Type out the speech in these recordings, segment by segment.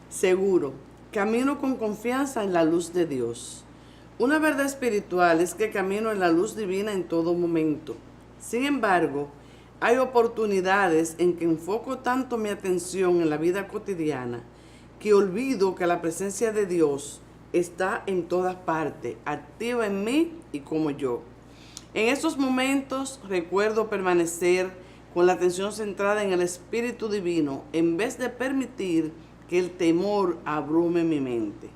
Seguro, camino con confianza en la luz de Dios. Una verdad espiritual es que camino en la luz divina en todo momento. Sin embargo, hay oportunidades en que enfoco tanto mi atención en la vida cotidiana que olvido que la presencia de Dios está en todas partes, activa en mí y como yo. En esos momentos recuerdo permanecer con la atención centrada en el Espíritu Divino en vez de permitir que el temor abrume mi mente.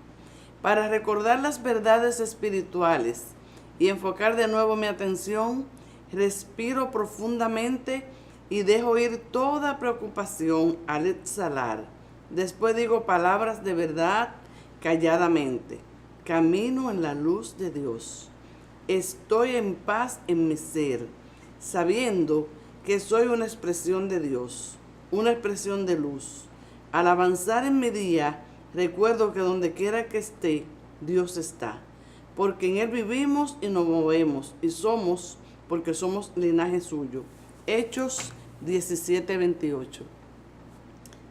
Para recordar las verdades espirituales y enfocar de nuevo mi atención, respiro profundamente y dejo ir toda preocupación al exhalar. Después digo palabras de verdad calladamente. Camino en la luz de Dios. Estoy en paz en mi ser, sabiendo que soy una expresión de Dios, una expresión de luz. Al avanzar en mi día, recuerdo que donde quiera que esté, Dios está, porque en Él vivimos y nos movemos, y somos, porque somos linaje suyo. Hechos 17:28.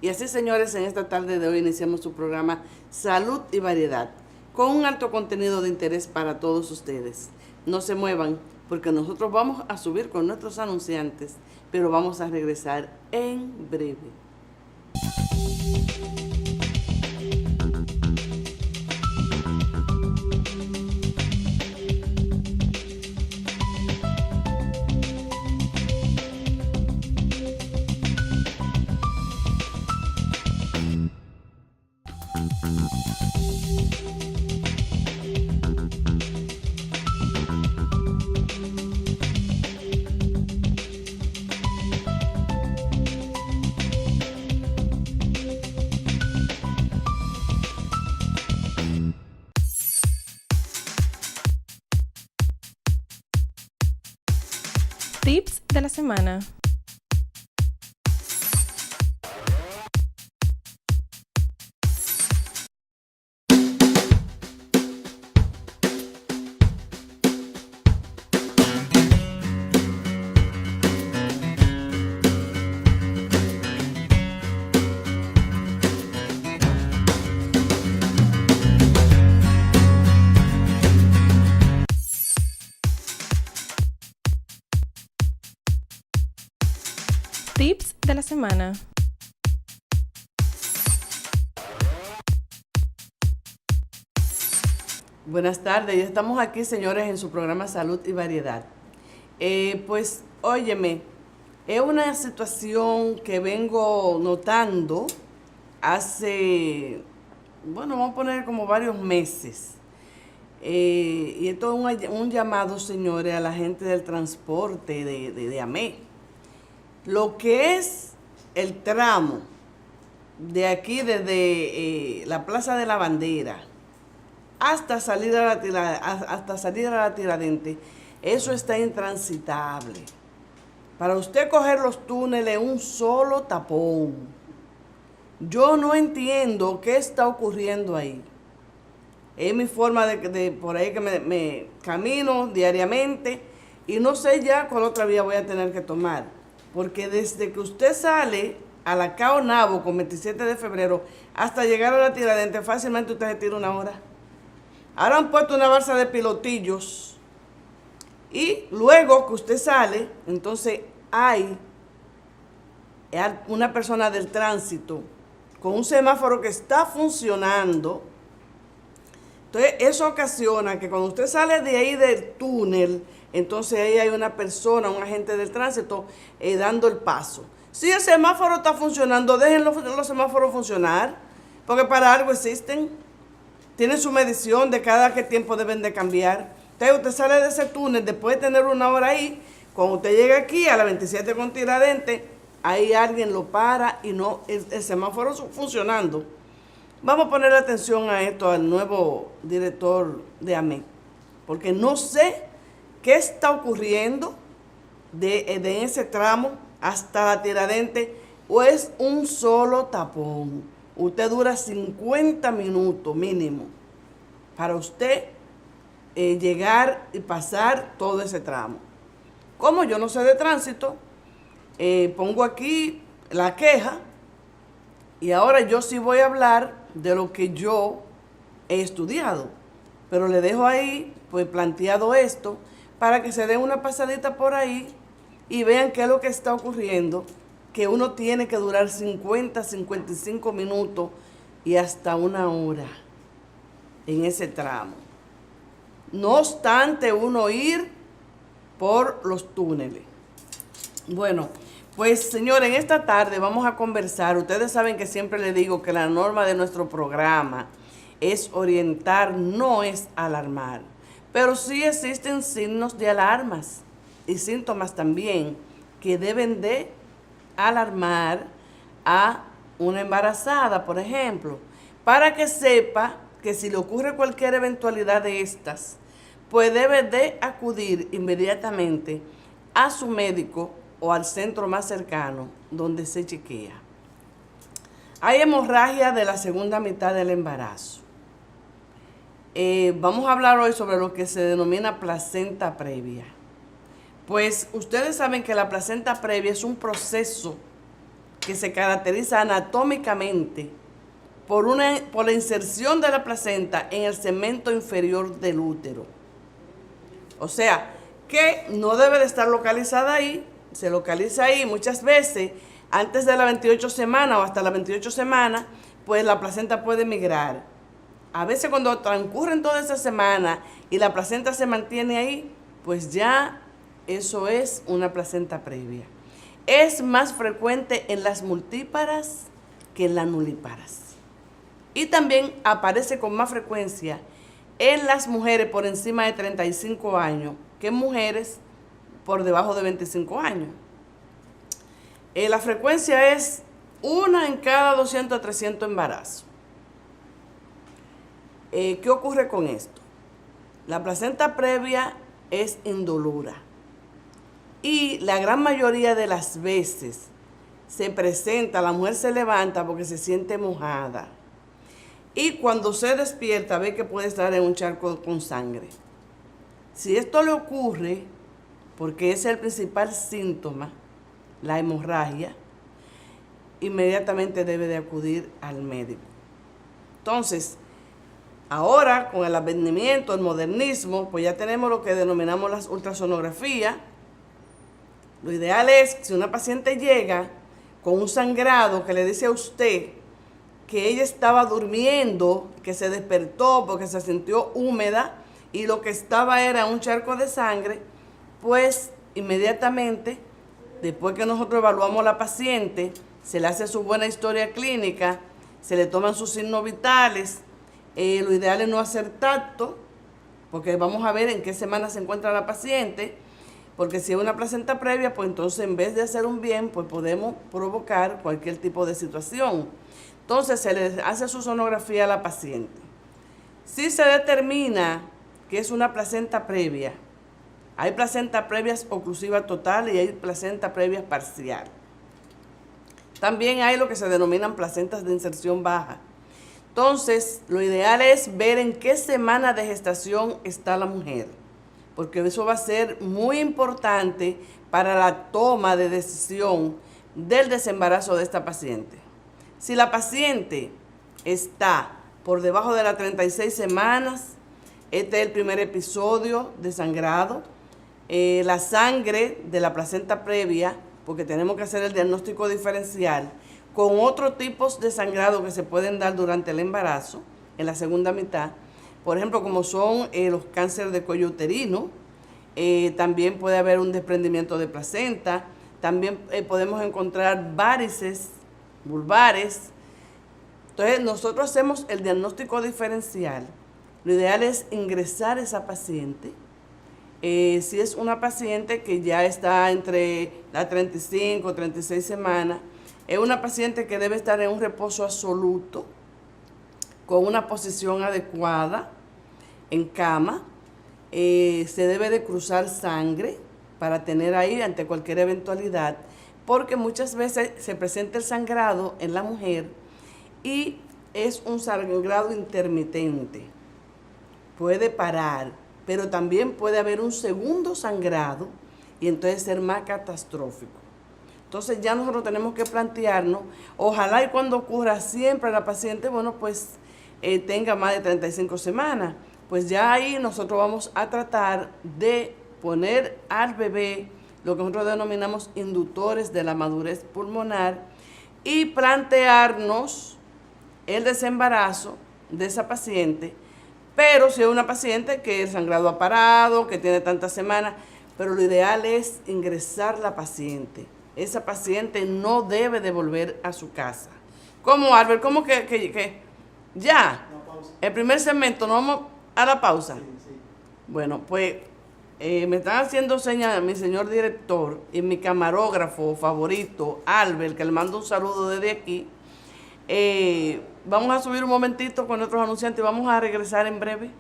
Y así, señores, en esta tarde de hoy iniciamos su programa Salud y Variedad, con un alto contenido de interés para todos ustedes. No se muevan, porque nosotros vamos a subir con nuestros anunciantes, pero vamos a regresar en breve. Tips de la semana. Tips de la semana. Buenas tardes, ya estamos aquí, señores, en su programa Salud y Variedad. Pues, óyeme, es una situación que vengo notando hace, bueno, vamos a poner como varios meses. Y esto es un llamado, señores, a la gente del transporte de AME. Lo que es el tramo de aquí desde la Plaza de la Bandera hasta salir a la Tiradentes, eso está intransitable. Para usted coger los túneles, un solo tapón. Yo no entiendo qué está ocurriendo ahí. Es mi forma de por ahí que me camino diariamente y no sé ya cuál otra vía voy a tener que tomar. Porque desde que usted sale a la Cao Nabo con 27 de febrero hasta llegar a la Tiradentes, fácilmente usted se tira una hora. Ahora han puesto una balsa de pilotillos y luego que usted sale, entonces hay una persona del tránsito con un semáforo que está funcionando. Entonces eso ocasiona que cuando usted sale de ahí del túnel, entonces ahí hay una persona, un agente del tránsito, dando el paso. Si el semáforo está funcionando, dejen los semáforos funcionar, porque para algo existen. Tienen su medición de cada qué tiempo deben de cambiar. Entonces usted sale de ese túnel, después de tener una hora ahí, cuando usted llega aquí a la 27 con Tiradentes, ahí alguien lo para y no el semáforo funcionando. Vamos a poner atención a esto al nuevo director de AME, porque no sé qué está ocurriendo de ese tramo hasta la Tiradentes, o es un solo tapón. Usted dura 50 minutos mínimo para usted llegar y pasar todo ese tramo. Como yo no sé de tránsito, pongo aquí la queja y ahora yo sí voy a hablar de lo que yo he estudiado. Pero le dejo ahí, pues, planteado esto para que se den una pasadita por ahí y vean qué es lo que está ocurriendo, que uno tiene que durar 50, 55 minutos y hasta una hora en ese tramo. No obstante uno ir por los túneles. Bueno, pues señores, en esta tarde vamos a conversar. Ustedes saben que siempre les digo que la norma de nuestro programa es orientar, no es alarmar. Pero sí existen signos de alarmas y síntomas también que deben de alarmar a una embarazada, por ejemplo, para que sepa que si le ocurre cualquier eventualidad de estas, pues debe de acudir inmediatamente a su médico o al centro más cercano donde se chequea. Hay hemorragia de la segunda mitad del embarazo. Vamos a hablar hoy sobre lo que se denomina placenta previa. Pues ustedes saben que la placenta previa es un proceso que se caracteriza anatómicamente por la inserción de la placenta en el segmento inferior del útero. O sea, que no debe de estar localizada ahí, se localiza ahí muchas veces antes de las 28 semanas o hasta las 28 semanas, pues la placenta puede migrar. A veces cuando transcurren todas esas semanas y la placenta se mantiene ahí, pues ya eso es una placenta previa. Es más frecuente en las multíparas que en las nulíparas. Y también aparece con más frecuencia en las mujeres por encima de 35 años que en mujeres por debajo de 25 años. La frecuencia es 1 en cada 200 a 300 embarazos. ¿Qué ocurre con esto? La placenta previa es indolora y la gran mayoría de las veces se presenta, la mujer se levanta porque se siente mojada y cuando se despierta ve que puede estar en un charco con sangre. Si esto le ocurre, porque ese es el principal síntoma, la hemorragia, inmediatamente debe de acudir al médico. Entonces, ahora con el advenimiento, el modernismo, pues ya tenemos lo que denominamos las ultrasonografías. Lo ideal es, si una paciente llega con un sangrado que le dice a usted que ella estaba durmiendo, que se despertó porque se sintió húmeda y lo que estaba era un charco de sangre, pues inmediatamente, después que nosotros evaluamos a la paciente, se le hace su buena historia clínica, se le toman sus signos vitales. Lo ideal es no hacer tacto, porque vamos a ver en qué semana se encuentra la paciente, porque si es una placenta previa, pues entonces en vez de hacer un bien, pues podemos provocar cualquier tipo de situación. Entonces se le hace su sonografía a la paciente. Si se determina que es una placenta previa, hay placenta previas oclusiva total y hay placenta previa parcial. También hay lo que se denominan placentas de inserción baja. Entonces, lo ideal es ver en qué semana de gestación está la mujer, porque eso va a ser muy importante para la toma de decisión del desembarazo de esta paciente. Si la paciente está por debajo de las 36 semanas, este es el primer episodio de sangrado. La sangre de la placenta previa, porque tenemos que hacer el diagnóstico diferencial, con otros tipos de sangrado que se pueden dar durante el embarazo, en la segunda mitad, por ejemplo, como son los cánceres de cuello uterino, también puede haber un desprendimiento de placenta, también podemos encontrar varices vulvares. Entonces, nosotros hacemos el diagnóstico diferencial. Lo ideal es ingresar a esa paciente. Si es una paciente que ya está entre las 35 o 36 semanas, es una paciente que debe estar en un reposo absoluto, con una posición adecuada, en cama. Se debe de cruzar sangre para tener ahí ante cualquier eventualidad, porque muchas veces se presenta el sangrado en la mujer y es un sangrado intermitente. Puede parar, pero también puede haber un segundo sangrado y entonces ser más catastrófico. Entonces ya nosotros tenemos que plantearnos, ojalá y cuando ocurra siempre la paciente, bueno, pues tenga más de 35 semanas. Pues ya ahí nosotros vamos a tratar de poner al bebé lo que nosotros denominamos inductores de la madurez pulmonar y plantearnos el desembarazo de esa paciente. Pero si es una paciente que el sangrado ha parado, que tiene tantas semanas, pero lo ideal es ingresar la paciente. Esa paciente no debe de volver a su casa. ¿Cómo, Albert? ¿Cómo que ya? El primer segmento, ¿no vamos a la pausa? Sí. Bueno, pues me están haciendo señas mi señor director y mi camarógrafo favorito, Albert, que le mando un saludo desde aquí. Vamos a subir un momentito con nuestros anunciantes y vamos a regresar en breve.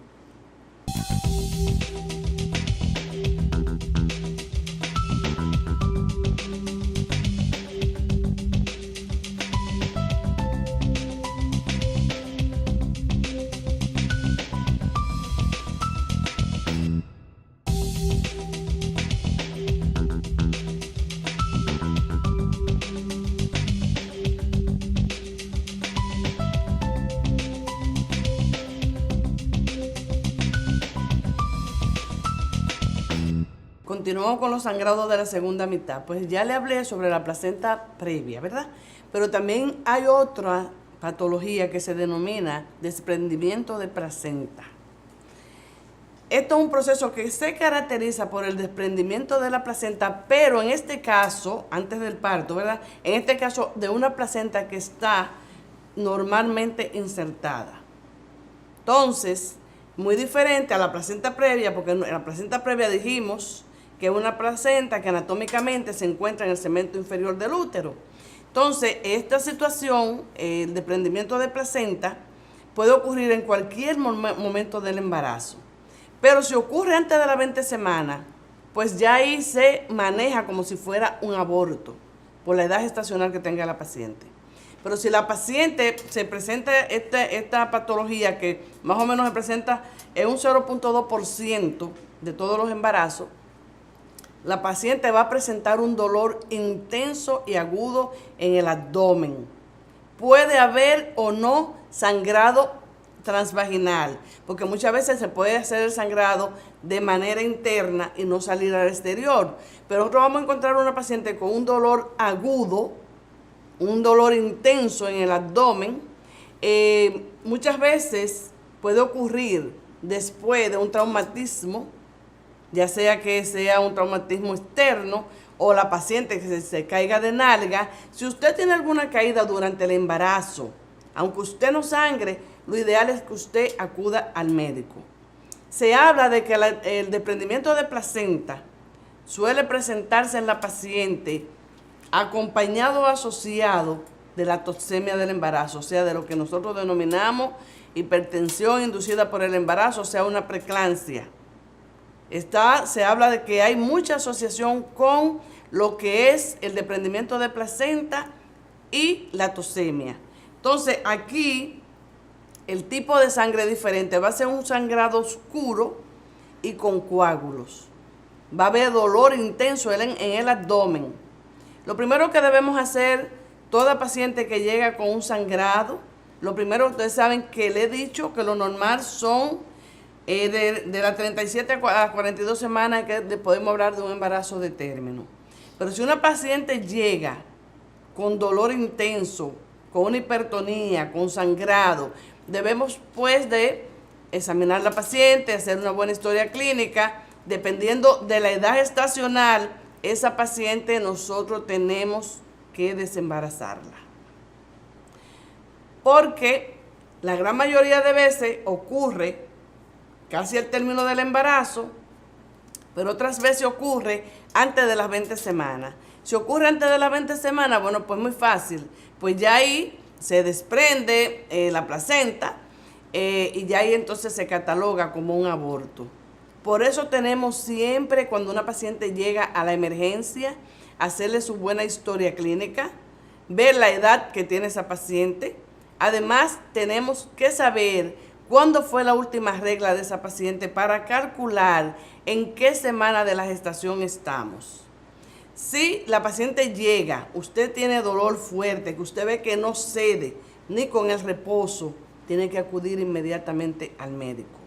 Continuamos con los sangrados de la segunda mitad. Pues ya le hablé sobre la placenta previa, ¿verdad? Pero también hay otra patología que se denomina desprendimiento de placenta. Esto es un proceso que se caracteriza por el desprendimiento de la placenta, pero en este caso, antes del parto, ¿verdad? En este caso, de una placenta que está normalmente insertada. Entonces, muy diferente a la placenta previa, porque en la placenta previa dijimos que es una placenta que anatómicamente se encuentra en el segmento inferior del útero. Entonces, esta situación, el desprendimiento de placenta, puede ocurrir en cualquier momento del embarazo. Pero si ocurre antes de las 20 semanas, pues ya ahí se maneja como si fuera un aborto, por la edad gestacional que tenga la paciente. Pero si la paciente se presenta esta patología, que más o menos se presenta en un 0.2% de todos los embarazos, la paciente va a presentar un dolor intenso y agudo en el abdomen. Puede haber o no sangrado transvaginal, porque muchas veces se puede hacer el sangrado de manera interna y no salir al exterior. Pero nosotros vamos a encontrar una paciente con un dolor agudo, un dolor intenso en el abdomen. Muchas veces puede ocurrir después de un traumatismo, ya sea que sea un traumatismo externo o la paciente que se caiga de nalga. Si usted tiene alguna caída durante el embarazo, aunque usted no sangre, lo ideal es que usted acuda al médico. Se habla de que el desprendimiento de placenta suele presentarse en la paciente acompañado o asociado de la toxemia del embarazo, o sea, de lo que nosotros denominamos hipertensión inducida por el embarazo, o sea, una preeclampsia. Se habla de que hay mucha asociación con lo que es el desprendimiento de placenta y la toxemia. Entonces, aquí el tipo de sangre es diferente. Va a ser un sangrado oscuro y con coágulos. Va a haber dolor intenso en el abdomen. Lo primero que debemos hacer, toda paciente que llega con un sangrado, lo primero, ustedes saben que le he dicho que lo normal son de las 37 a 42 semanas que podemos hablar de un embarazo de término. Pero si una paciente llega con dolor intenso, con una hipertonía, con sangrado, debemos pues de examinar a la paciente, hacer una buena historia clínica. Dependiendo de la edad gestacional, esa paciente nosotros tenemos que desembarazarla. Porque la gran mayoría de veces ocurre casi al término del embarazo, pero otras veces ocurre antes de las 20 semanas. Si ocurre antes de las 20 semanas, bueno, pues muy fácil. Pues ya ahí se desprende la placenta y ya ahí entonces se cataloga como un aborto. Por eso tenemos siempre, cuando una paciente llega a la emergencia, hacerle su buena historia clínica, ver la edad que tiene esa paciente. Además, tenemos que saber cuándo fue la última regla de esa paciente para calcular en qué semana de la gestación estamos. Si la paciente llega, usted tiene dolor fuerte, que usted ve que no cede ni con el reposo, tiene que acudir inmediatamente al médico.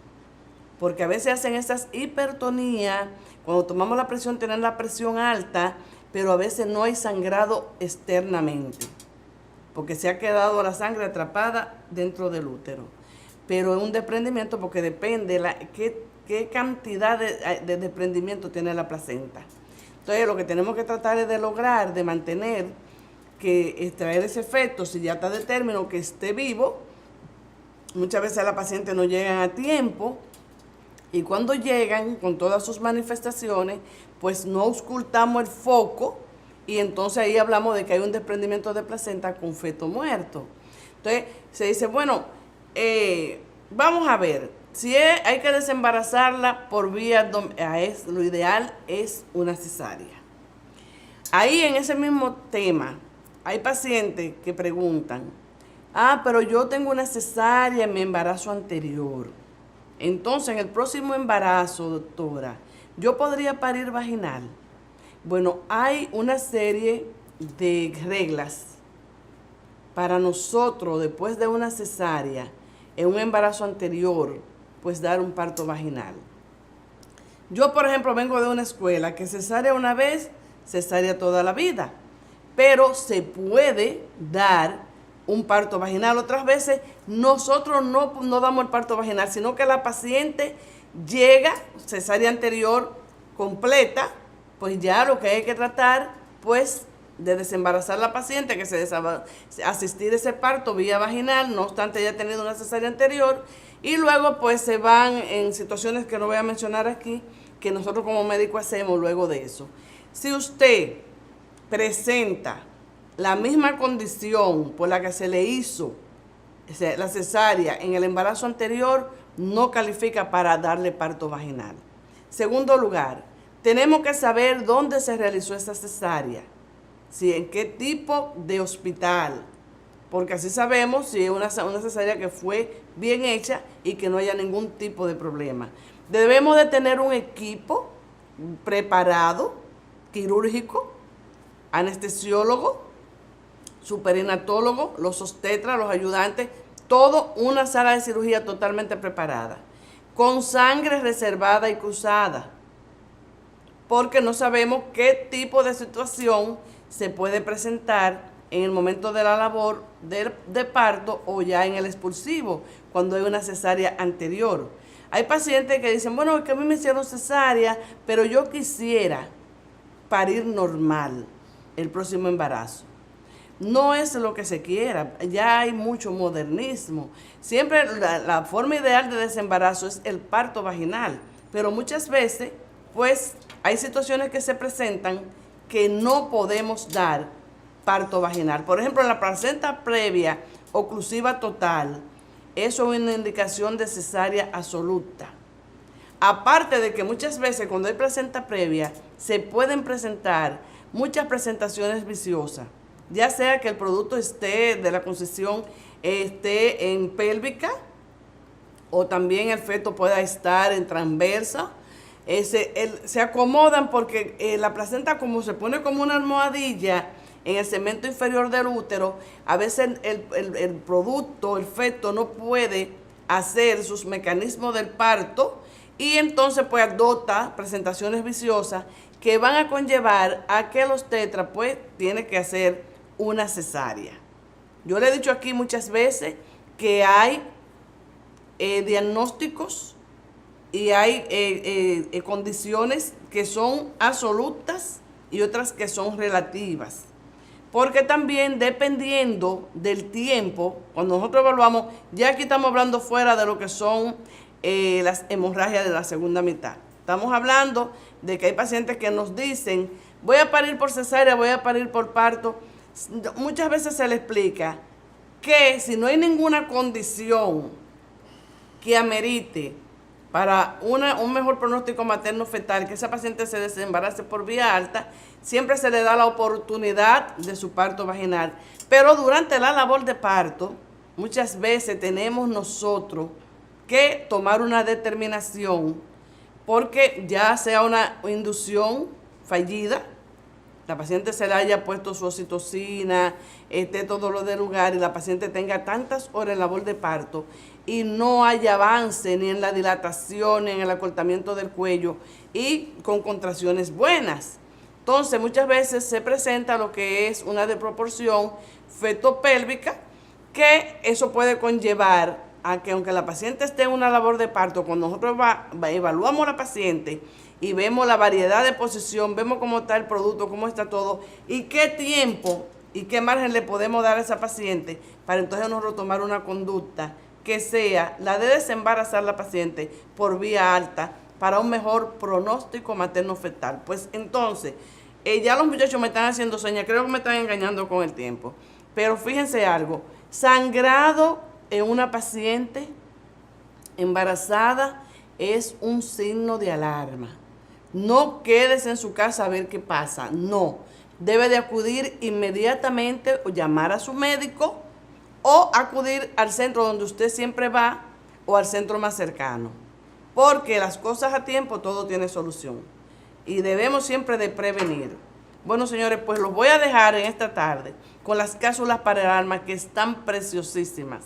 Porque a veces hacen esas hipertonías, cuando tomamos la presión, tienen la presión alta, pero a veces no hay sangrado externamente, porque se ha quedado la sangre atrapada dentro del útero. Pero es un desprendimiento porque depende qué cantidad de desprendimiento tiene la placenta. Entonces lo que tenemos que tratar es de lograr, de mantener, que extraer ese efecto, si ya está de término, que esté vivo. Muchas veces las pacientes no llegan a tiempo y cuando llegan con todas sus manifestaciones, pues no auscultamos el foco y entonces ahí hablamos de que hay un desprendimiento de placenta con feto muerto. Entonces se dice, bueno, vamos a ver, si hay que desembarazarla por vía, lo ideal es una cesárea. Ahí en ese mismo tema, hay pacientes que preguntan, pero yo tengo una cesárea en mi embarazo anterior. Entonces, en el próximo embarazo, doctora, ¿yo podría parir vaginal? Bueno, hay una serie de reglas para nosotros, después de una cesárea, en un embarazo anterior, pues dar un parto vaginal. Yo, por ejemplo, vengo de una escuela que cesárea una vez, cesárea toda la vida, pero se puede dar un parto vaginal. Otras veces nosotros no damos el parto vaginal, sino que la paciente llega, cesárea anterior completa, pues ya lo que hay que tratar, pues de desembarazar a la paciente, que asistir ese parto vía vaginal, no obstante haya tenido una cesárea anterior, y luego pues se van en situaciones que no voy a mencionar aquí, que nosotros como médicos hacemos luego de eso. Si usted presenta la misma condición por la que se le hizo la cesárea en el embarazo anterior, no califica para darle parto vaginal. Segundo lugar, tenemos que saber dónde se realizó esa cesárea, si en qué tipo de hospital, porque así sabemos si es una cesárea que fue bien hecha y que no haya ningún tipo de problema. Debemos de tener un equipo preparado, quirúrgico, anestesiólogo, superinatólogo, los obstetras, los ayudantes, todo una sala de cirugía totalmente preparada, con sangre reservada y cruzada, porque no sabemos qué tipo de situación se puede presentar en el momento de la labor de parto o ya en el expulsivo, cuando hay una cesárea anterior. Hay pacientes que dicen, bueno, es que a mí me hicieron cesárea, pero yo quisiera parir normal el próximo embarazo. No es lo que se quiera, ya hay mucho modernismo. Siempre la forma ideal de desembarazo es el parto vaginal, pero muchas veces, pues, hay situaciones que se presentan que no podemos dar parto vaginal. Por ejemplo, la placenta previa oclusiva total, eso es una indicación de cesárea absoluta. Aparte de que muchas veces cuando hay placenta previa, se pueden presentar muchas presentaciones viciosas, ya sea que el producto de la concesión esté en pélvica, o también el feto pueda estar en transversa. Se acomodan porque la placenta, como se pone como una almohadilla en el segmento inferior del útero, a veces el producto, el feto, no puede hacer sus mecanismos del parto y entonces pues adopta presentaciones viciosas que van a conllevar a que los tetras pues tiene que hacer una cesárea. Yo le he dicho aquí muchas veces que hay diagnósticos y hay condiciones que son absolutas y otras que son relativas. Porque también dependiendo del tiempo, cuando nosotros evaluamos, ya aquí estamos hablando fuera de lo que son las hemorragias de la segunda mitad. Estamos hablando de que hay pacientes que nos dicen, voy a parir por cesárea, voy a parir por parto. Muchas veces se le explica que si no hay ninguna condición que amerite para un mejor pronóstico materno-fetal, que esa paciente se desembarace por vía alta, siempre se le da la oportunidad de su parto vaginal. Pero durante la labor de parto, muchas veces tenemos nosotros que tomar una determinación, porque ya sea una inducción fallida, la paciente se le haya puesto su oxitocina, esté todo lo del lugar y la paciente tenga tantas horas en labor de parto y no haya avance ni en la dilatación ni en el acortamiento del cuello y con contracciones buenas. Entonces muchas veces se presenta lo que es una desproporción fetopélvica, que eso puede conllevar a que aunque la paciente esté en una labor de parto, cuando nosotros evaluamos a la paciente y vemos la variedad de posición, vemos cómo está el producto, cómo está todo y qué tiempo y qué margen le podemos dar a esa paciente para entonces nosotros tomar una conducta que sea la de desembarazar a la paciente por vía alta para un mejor pronóstico materno-fetal. Pues entonces, ya los muchachos me están haciendo señas, creo que me están engañando con el tiempo, pero fíjense algo, sangrado en una paciente embarazada es un signo de alarma. No quedes en su casa a ver qué pasa, no. Debe de acudir inmediatamente o llamar a su médico o acudir al centro donde usted siempre va o al centro más cercano. Porque las cosas a tiempo todo tiene solución y debemos siempre de prevenir. Bueno, señores, pues los voy a dejar en esta tarde con las cápsulas para el alma que están preciosísimas.